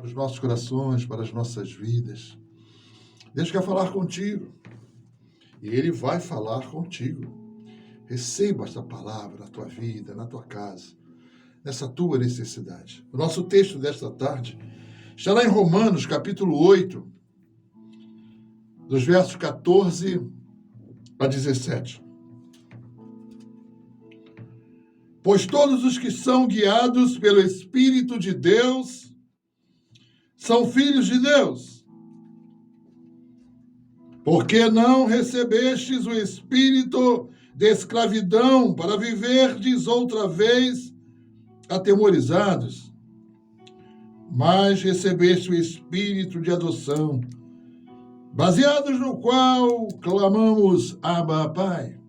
para os nossos corações, para as nossas vidas. Deus quer falar contigo. E Ele vai falar contigo. Receba esta palavra na tua vida, na tua casa, nessa tua necessidade. O nosso texto desta tarde está lá em Romanos, capítulo 8, dos versos 14 a 17. Pois todos os que são guiados pelo Espírito de Deus são filhos de Deus. Porque não recebestes o espírito de escravidão para viverdes outra vez atemorizados, mas recebeste o espírito de adoção, baseados no qual clamamos Abba, Pai.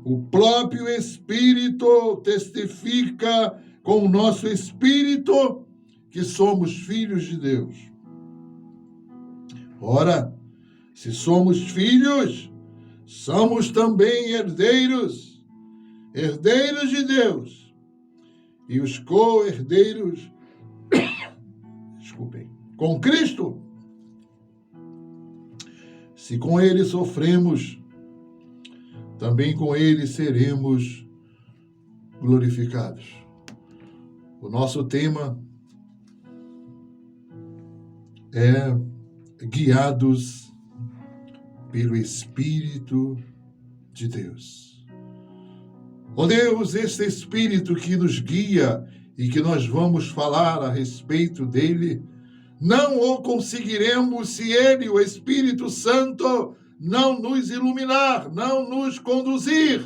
O próprio Espírito testifica com o nosso espírito que somos filhos de Deus. Ora, se somos filhos, somos também herdeiros, herdeiros de Deus, e os co-herdeiros, com Cristo. Se com Ele sofremos, também com Ele seremos glorificados. O nosso tema é guiados pelo Espírito de Deus. Ó Deus, este Espírito que nos guia e que nós vamos falar a respeito dele, não o conseguiremos se ele, o Espírito Santo, não nos iluminar, não nos conduzir,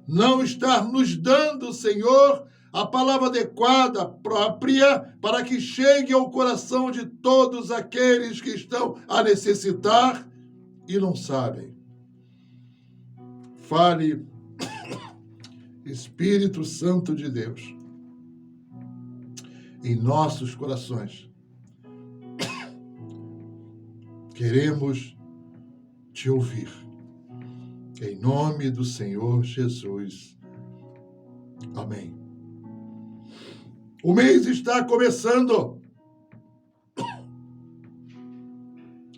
não estar nos dando, Senhor, a palavra adequada, própria, para que chegue ao coração de todos aqueles que estão a necessitar e não sabem. Fale, Espírito Santo de Deus, em nossos corações. Queremos te ouvir. Em nome do Senhor Jesus. Amém. O mês está começando.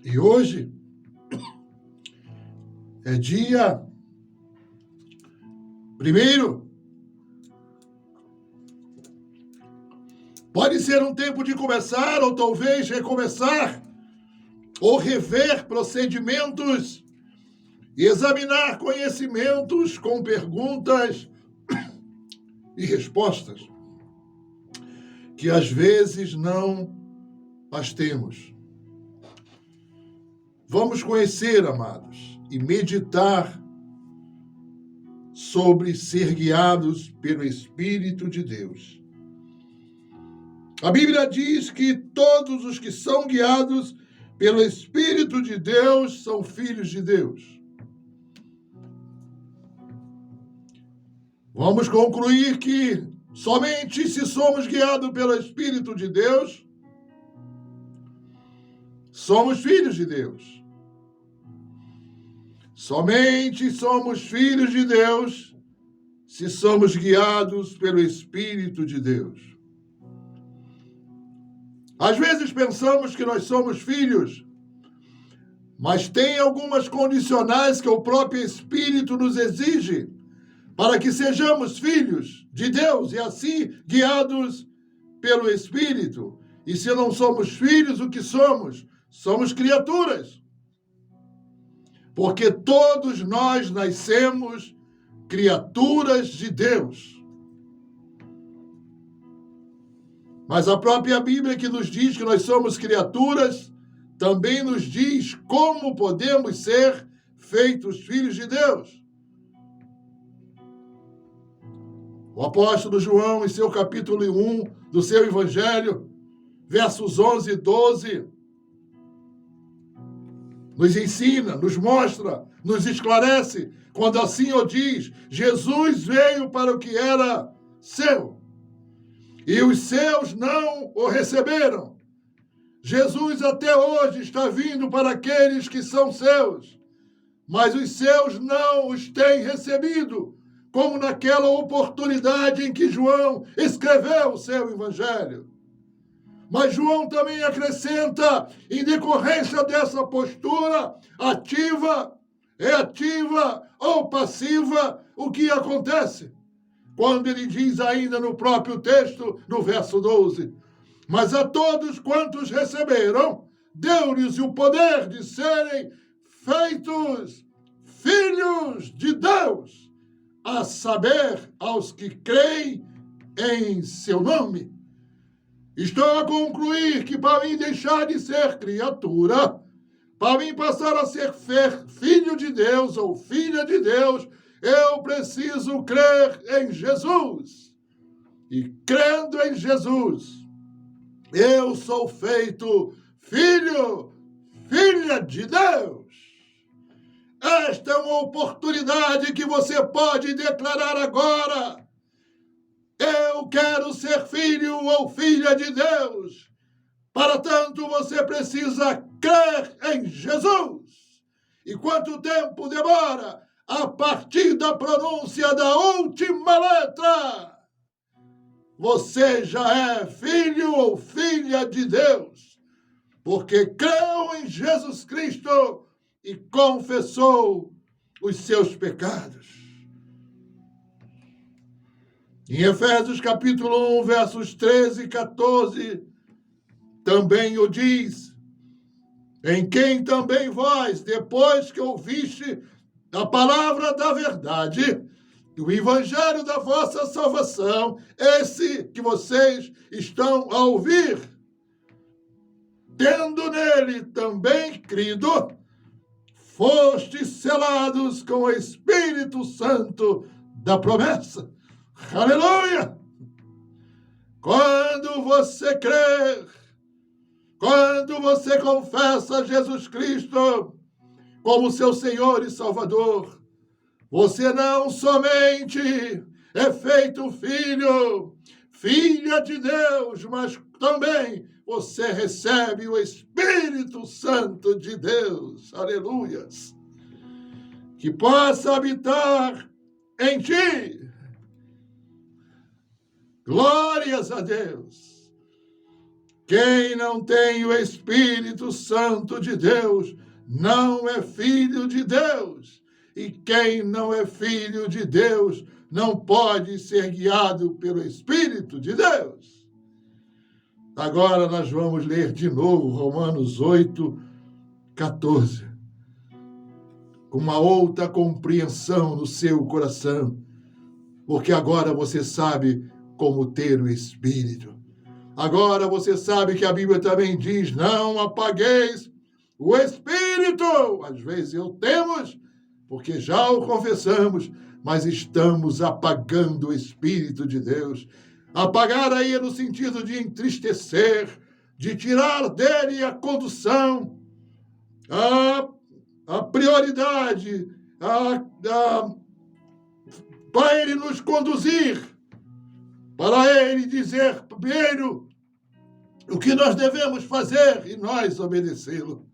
E hoje é dia 1º. Pode ser um tempo de começar ou talvez recomeçar, ou rever procedimentos e examinar conhecimentos com perguntas e respostas que às vezes não as temos. Vamos conhecer, amados, e meditar sobre ser guiados pelo Espírito de Deus. A Bíblia diz que todos os que são guiados pelo Espírito de Deus são filhos de Deus. Vamos concluir que somente se somos guiados pelo Espírito de Deus, somos filhos de Deus. Somente somos filhos de Deus se somos guiados pelo Espírito de Deus. Às vezes pensamos que nós somos filhos, mas tem algumas condicionais que o próprio Espírito nos exige para que sejamos filhos de Deus e assim guiados pelo Espírito. E se não somos filhos, o que somos? Somos criaturas. Porque todos nós nascemos criaturas de Deus. Mas a própria Bíblia que nos diz que nós somos criaturas, também nos diz como podemos ser feitos filhos de Deus. O apóstolo João, em seu capítulo 1 do seu Evangelho, versos 11 e 12, nos ensina, nos mostra, nos esclarece, quando assim o diz: Jesus veio para o que era seu, e os seus não o receberam. Jesus até hoje está vindo para aqueles que são seus, mas os seus não os têm recebido, como naquela oportunidade em que João escreveu o seu Evangelho. Mas João também acrescenta, em decorrência dessa postura ativa, reativa ou passiva, o que acontece? Quando ele diz ainda no próprio texto, no verso 12, mas a todos quantos receberam, deu-lhes o poder de serem feitos filhos de Deus, a saber, aos que creem em seu nome. Estou a concluir que para mim deixar de ser criatura, para mim passar a ser filho de Deus ou filha de Deus, eu preciso crer em Jesus. E crendo em Jesus, eu sou feito filho, filha de Deus. Esta é uma oportunidade que você pode declarar agora. Eu quero ser filho ou filha de Deus. Para tanto, você precisa crer em Jesus. E quanto tempo demora? A partir da pronúncia da última letra, você já é filho ou filha de Deus, porque creu em Jesus Cristo e confessou os seus pecados. Em Efésios capítulo 1, versos 13 e 14, também o diz, em quem também vós, depois que ouviste a palavra da verdade, o evangelho da vossa salvação, esse que vocês estão a ouvir, tendo nele também crido, fostes selados com o Espírito Santo da promessa. Aleluia! Quando você crer, quando você confessa Jesus Cristo como seu Senhor e Salvador, você não somente é feito filho, filha de Deus, mas também você recebe o Espírito Santo de Deus. Aleluias! Que possa habitar em ti. Glórias a Deus! Quem não tem o Espírito Santo de Deus não é filho de Deus. E quem não é filho de Deus não pode ser guiado pelo Espírito de Deus. Agora nós vamos ler de novo Romanos 8, 14. Com uma outra compreensão no seu coração. Porque agora você sabe como ter o Espírito. Agora você sabe que a Bíblia também diz, não apagueis o Espírito. Às vezes eu temos, porque já o confessamos, mas estamos apagando o Espírito de Deus. Apagar aí no sentido de entristecer, de tirar dele a condução, a prioridade, para ele nos conduzir, para ele dizer primeiro o que nós devemos fazer e nós obedecê-lo.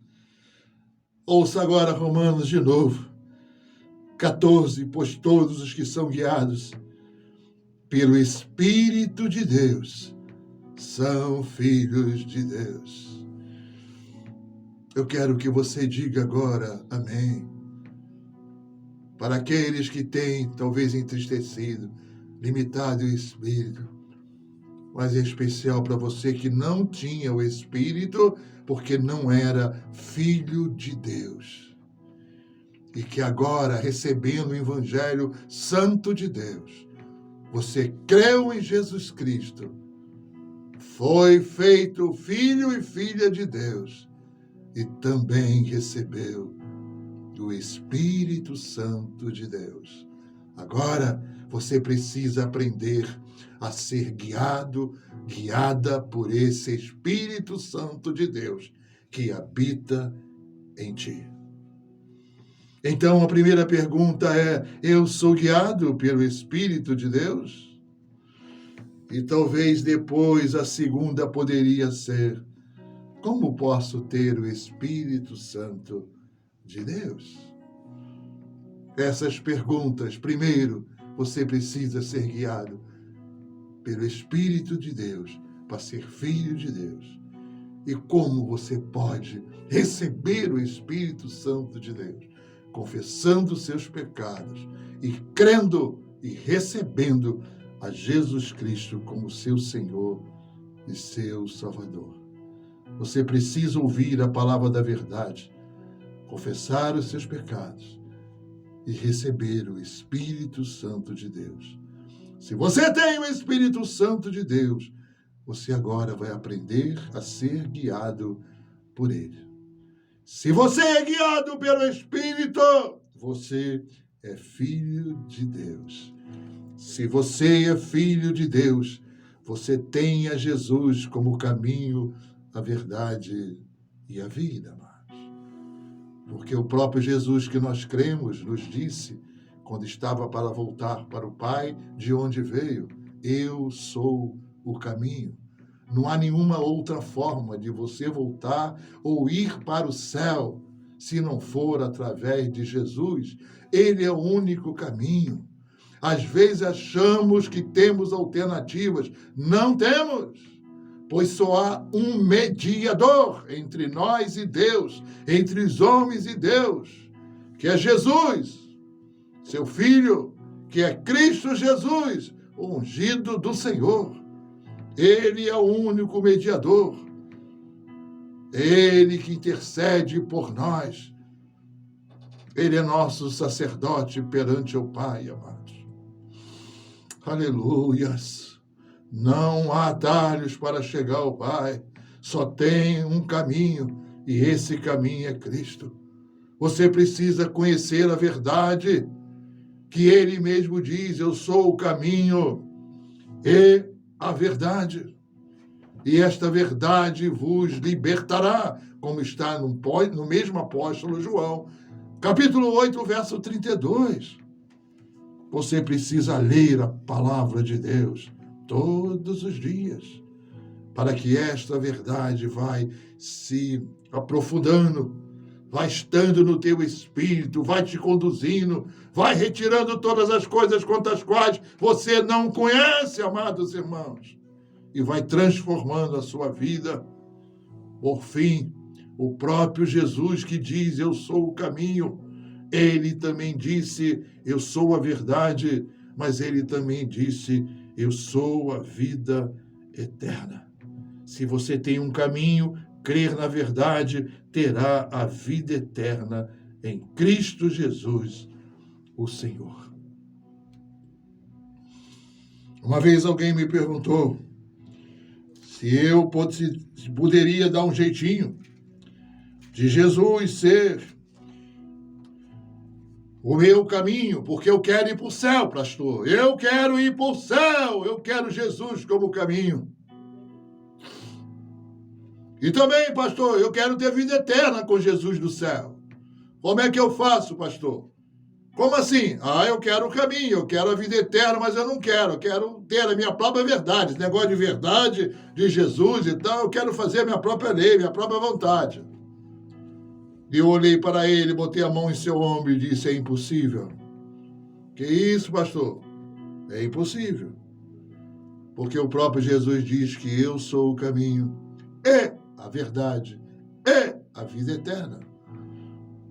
Ouça agora Romanos de novo, 14, pois todos os que são guiados pelo Espírito de Deus são filhos de Deus. Eu quero que você diga agora, amém. Para aqueles que têm talvez entristecido, limitado o Espírito, mas em especial para você que não tinha o Espírito, porque não era filho de Deus. E que agora, recebendo o Evangelho Santo de Deus, você creu em Jesus Cristo, foi feito filho e filha de Deus, e também recebeu do Espírito Santo de Deus. Agora, você precisa aprender a ser guiada por esse Espírito Santo de Deus que habita em ti. Então, a primeira pergunta é, eu sou guiado pelo Espírito de Deus? E talvez depois a segunda poderia ser, como posso ter o Espírito Santo de Deus? Essas perguntas, primeiro, você precisa ser guiado pelo Espírito de Deus para ser filho de Deus. E como você pode receber o Espírito Santo de Deus? Confessando seus pecados e crendo e recebendo a Jesus Cristo como seu Senhor e seu Salvador. Você precisa ouvir a palavra da verdade, confessar os seus pecados e receber o Espírito Santo de Deus. Se você tem o Espírito Santo de Deus, você agora vai aprender a ser guiado por ele. Se você é guiado pelo Espírito, você é filho de Deus. Se você é filho de Deus, você tem a Jesus como o caminho, a verdade e a vida, amados. Porque o próprio Jesus que nós cremos nos disse, quando estava para voltar para o Pai, de onde veio: eu sou o caminho. Não há nenhuma outra forma de você voltar ou ir para o céu se não for através de Jesus. Ele é o único caminho. Às vezes achamos que temos alternativas. Não temos, pois só há um mediador entre nós e Deus, entre os homens e Deus, que é Jesus, seu Filho, que é Cristo Jesus, o ungido do Senhor. Ele é o único mediador. Ele que intercede por nós. Ele é nosso sacerdote perante o Pai, amados. Aleluias. Não há atalhos para chegar ao Pai. Só tem um caminho, e esse caminho é Cristo. Você precisa conhecer a verdade, que Ele mesmo diz: eu sou o caminho e a verdade. E esta verdade vos libertará, como está no mesmo apóstolo João, capítulo 8, verso 32. Você precisa ler a palavra de Deus todos os dias, para que esta verdade vai se aprofundando, vai estando no teu espírito, vai te conduzindo, vai retirando todas as coisas quanto às quais você não conhece, amados irmãos, e vai transformando a sua vida. Por fim, o próprio Jesus que diz: eu sou o caminho, ele também disse: eu sou a verdade, mas ele também disse: eu sou a vida eterna. Se você tem um caminho, crer na verdade, terá a vida eterna em Cristo Jesus, o Senhor. Uma vez alguém me perguntou se eu poderia dar um jeitinho de Jesus ser o meu caminho, porque eu quero ir para o céu, pastor. Eu quero ir para o céu, eu quero Jesus como caminho. E também, pastor, eu quero ter vida eterna com Jesus no céu. Como é que eu faço, pastor? Como assim? Eu quero o caminho, eu quero a vida eterna, mas eu não quero. Eu quero ter a minha própria verdade. Esse negócio de verdade, de Jesus e tal, eu quero fazer a minha própria lei, minha própria vontade. E eu olhei para ele, botei a mão em seu ombro e disse: é impossível. Que isso, pastor? É impossível. Porque o próprio Jesus diz que eu sou o caminho, é a verdade, é a vida eterna.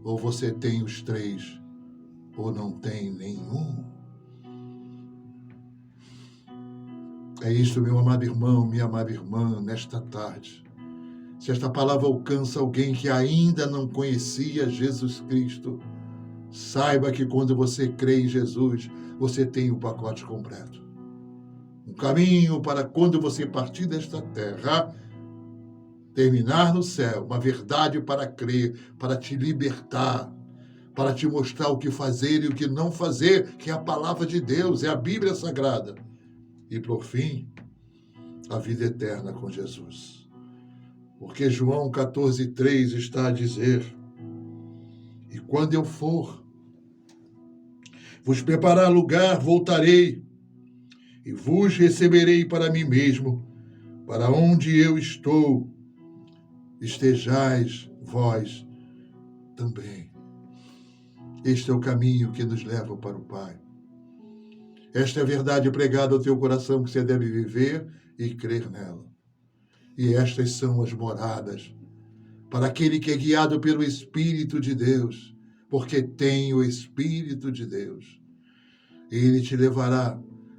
Ou você tem os três, ou não tem nenhum. É isso, meu amado irmão, minha amada irmã, nesta tarde. Se esta palavra alcança alguém que ainda não conhecia Jesus Cristo, saiba que quando você crê em Jesus, você tem o pacote completo. Um caminho para quando você partir desta terra, terminar no céu, uma verdade para crer, para te libertar, para te mostrar o que fazer e o que não fazer, que é a palavra de Deus, é a Bíblia Sagrada. E, por fim, a vida eterna com Jesus. Porque João 14,3 está a dizer: e quando eu for vos preparar lugar, voltarei e vos receberei para mim mesmo, para onde eu estou, estejais vós também. Este é o caminho que nos leva para o Pai. Esta é a verdade pregada ao teu coração que você deve viver e crer nela. E estas são as moradas para aquele que é guiado pelo Espírito de Deus, porque tem o Espírito de Deus. Ele te levará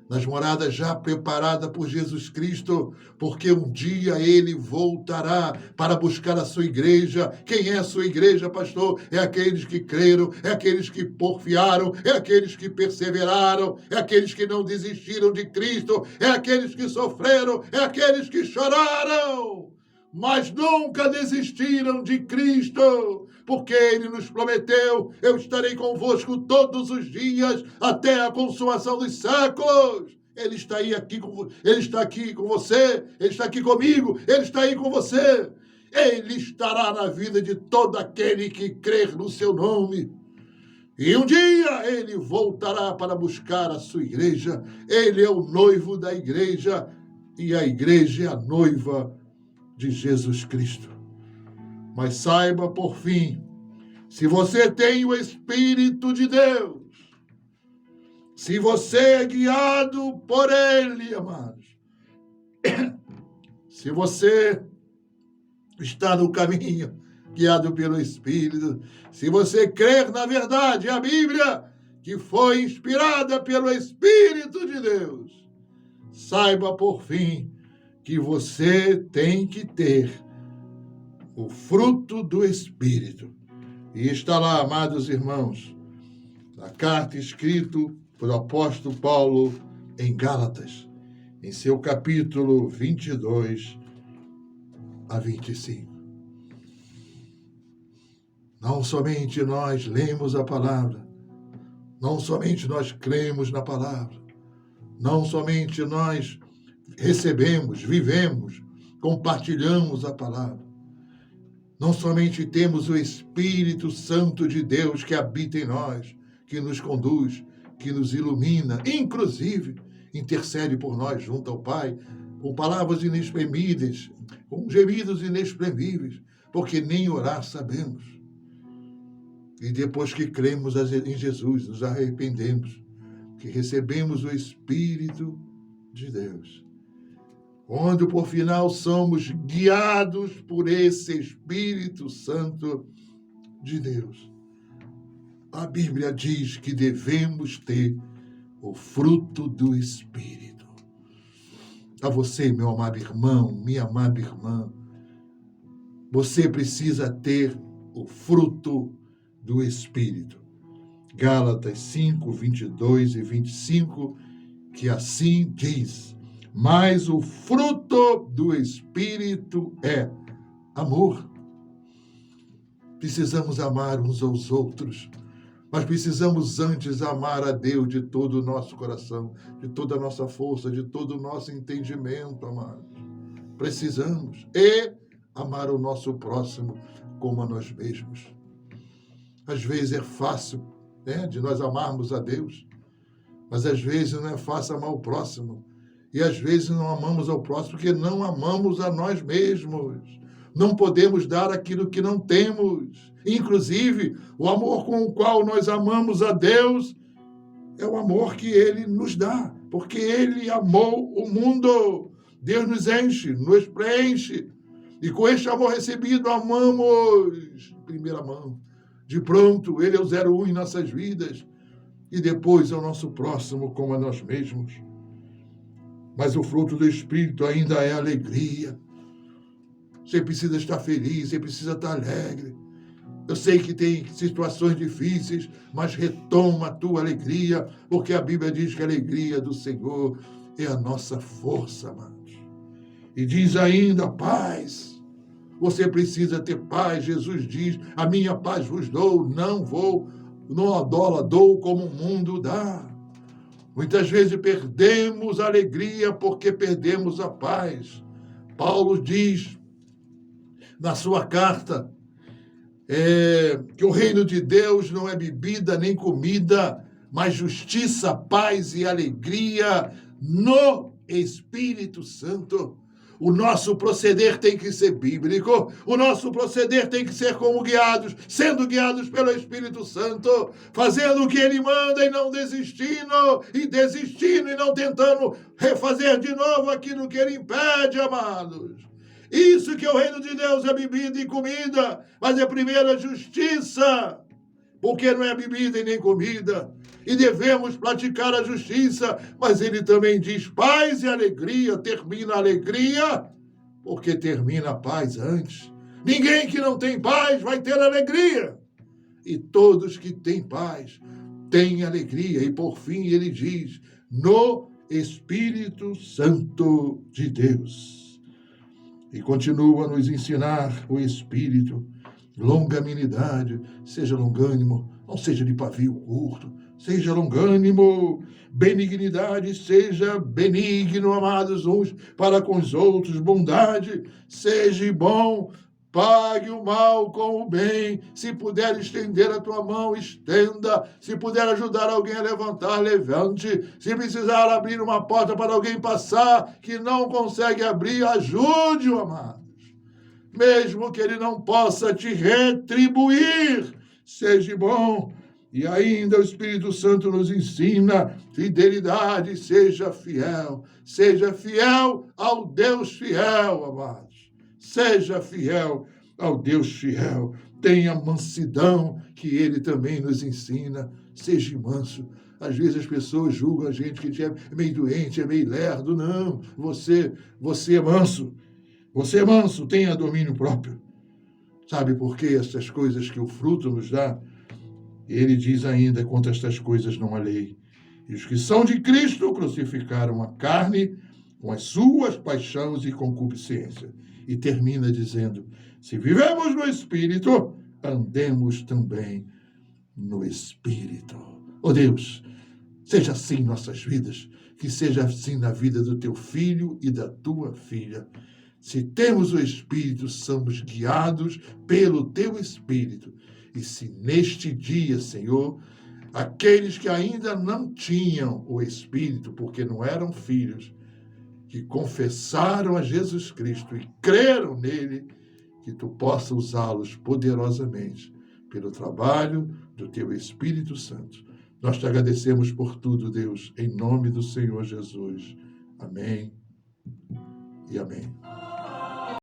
nas moradas já preparadas por Jesus Cristo, porque um dia ele voltará para buscar a sua igreja. Quem é a sua igreja, pastor? É aqueles que creram, é aqueles que porfiaram, é aqueles que perseveraram, é aqueles que não desistiram de Cristo, é aqueles que sofreram, é aqueles que choraram, mas nunca desistiram de Cristo, porque Ele nos prometeu: eu estarei convosco todos os dias, até a consumação dos séculos. Ele está aqui Ele está aqui com você, Ele está aqui comigo, Ele está aí com você. Ele estará na vida de todo aquele que crer no seu nome. E um dia Ele voltará para buscar a sua igreja. Ele é o noivo da igreja, e a igreja é a noiva de Jesus Cristo. Mas saiba, por fim, se você tem o Espírito de Deus, se você é guiado por Ele, amados, se você está no caminho guiado pelo Espírito, se você crer na verdade, a Bíblia, que foi inspirada pelo Espírito de Deus, saiba, por fim, que você tem que ter o fruto do Espírito. E está lá, amados irmãos, na carta escrita pelo apóstolo Paulo em Gálatas, em seu capítulo 22 a 25. Não somente nós lemos a palavra, não somente nós cremos na palavra, não somente nós recebemos, vivemos, compartilhamos a palavra. Não somente temos o Espírito Santo de Deus que habita em nós, que nos conduz, que nos ilumina, inclusive intercede por nós junto ao Pai, com palavras inexprimíveis, com gemidos inexprimíveis, porque nem orar sabemos. E depois que cremos em Jesus, nos arrependemos, que recebemos o Espírito de Deus. Quando, por final, somos guiados por esse Espírito Santo de Deus, a Bíblia diz que devemos ter o fruto do Espírito. A você, meu amado irmão, minha amada irmã, você precisa ter o fruto do Espírito. Gálatas 5, 22 e 25, que assim diz: mas o fruto do Espírito é amor. Precisamos amar uns aos outros, mas precisamos antes amar a Deus de todo o nosso coração, de toda a nossa força, de todo o nosso entendimento, amados. Precisamos. E amar o nosso próximo como a nós mesmos. Às vezes é fácil, de nós amarmos a Deus, mas às vezes não é fácil amar o próximo. E às vezes não amamos ao próximo porque não amamos a nós mesmos. Não podemos dar aquilo que não temos. Inclusive, o amor com o qual nós amamos a Deus é o amor que Ele nos dá, porque Ele amou o mundo. Deus nos enche, nos preenche. E com este amor recebido, amamos em primeira mão. De pronto, Ele é o 01 em nossas vidas. E depois é o nosso próximo como a nós mesmos. Mas o fruto do Espírito ainda é alegria. Você precisa estar feliz, você precisa estar alegre. Eu sei que tem situações difíceis, mas retoma a tua alegria, porque a Bíblia diz que a alegria do Senhor é a nossa força, amados. E diz ainda paz. Você precisa ter paz. Jesus diz: a minha paz vos dou, não a dou como o mundo dá. Muitas vezes perdemos a alegria porque perdemos a paz. Paulo diz na sua carta que o reino de Deus não é bebida nem comida, mas justiça, paz e alegria no Espírito Santo. O nosso proceder tem que ser bíblico, o nosso proceder tem que ser como guiados, sendo guiados pelo Espírito Santo, fazendo o que Ele manda e não desistindo e não tentando refazer de novo aquilo que Ele impede, amados. Isso que é o reino de Deus, é bebida e comida, mas é primeiro a justiça, porque não é bebida e nem comida. E devemos praticar a justiça, mas ele também diz paz e alegria, termina a alegria, porque termina a paz antes. Ninguém que não tem paz vai ter alegria. E todos que têm paz têm alegria. E por fim ele diz, no Espírito Santo de Deus. E continua a nos ensinar o Espírito, longanimidade, seja longânimo, não seja de pavio curto, seja longânimo, benignidade, seja benigno, amados, uns para com os outros, bondade, seja bom, pague o mal com o bem, se puder estender a tua mão, estenda, se puder ajudar alguém a levantar, levante, se precisar abrir uma porta para alguém passar, que não consegue abrir, ajude-o, amados, mesmo que ele não possa te retribuir, seja bom. E ainda o Espírito Santo nos ensina fidelidade, seja fiel ao Deus fiel, amados. Seja fiel ao Deus fiel. Tenha mansidão, que ele também nos ensina. Seja manso. Às vezes as pessoas julgam a gente que é meio doente, é meio lerdo. Não, você é manso. Você é manso, tenha domínio próprio. Sabe por que essas coisas que o fruto nos dá? Ele diz ainda, contra estas coisas não há lei. E os que são de Cristo crucificaram a carne com as suas paixões e concupiscência. E termina dizendo, se vivemos no Espírito, andemos também no Espírito. Oh Deus, seja assim em nossas vidas, que seja assim na vida do teu filho e da tua filha. Se temos o Espírito, somos guiados pelo teu Espírito. E se neste dia, Senhor, aqueles que ainda não tinham o Espírito, porque não eram filhos, que confessaram a Jesus Cristo e creram nele, que tu possa usá-los poderosamente pelo trabalho do teu Espírito Santo. Nós te agradecemos por tudo, Deus, em nome do Senhor Jesus. Amém e amém.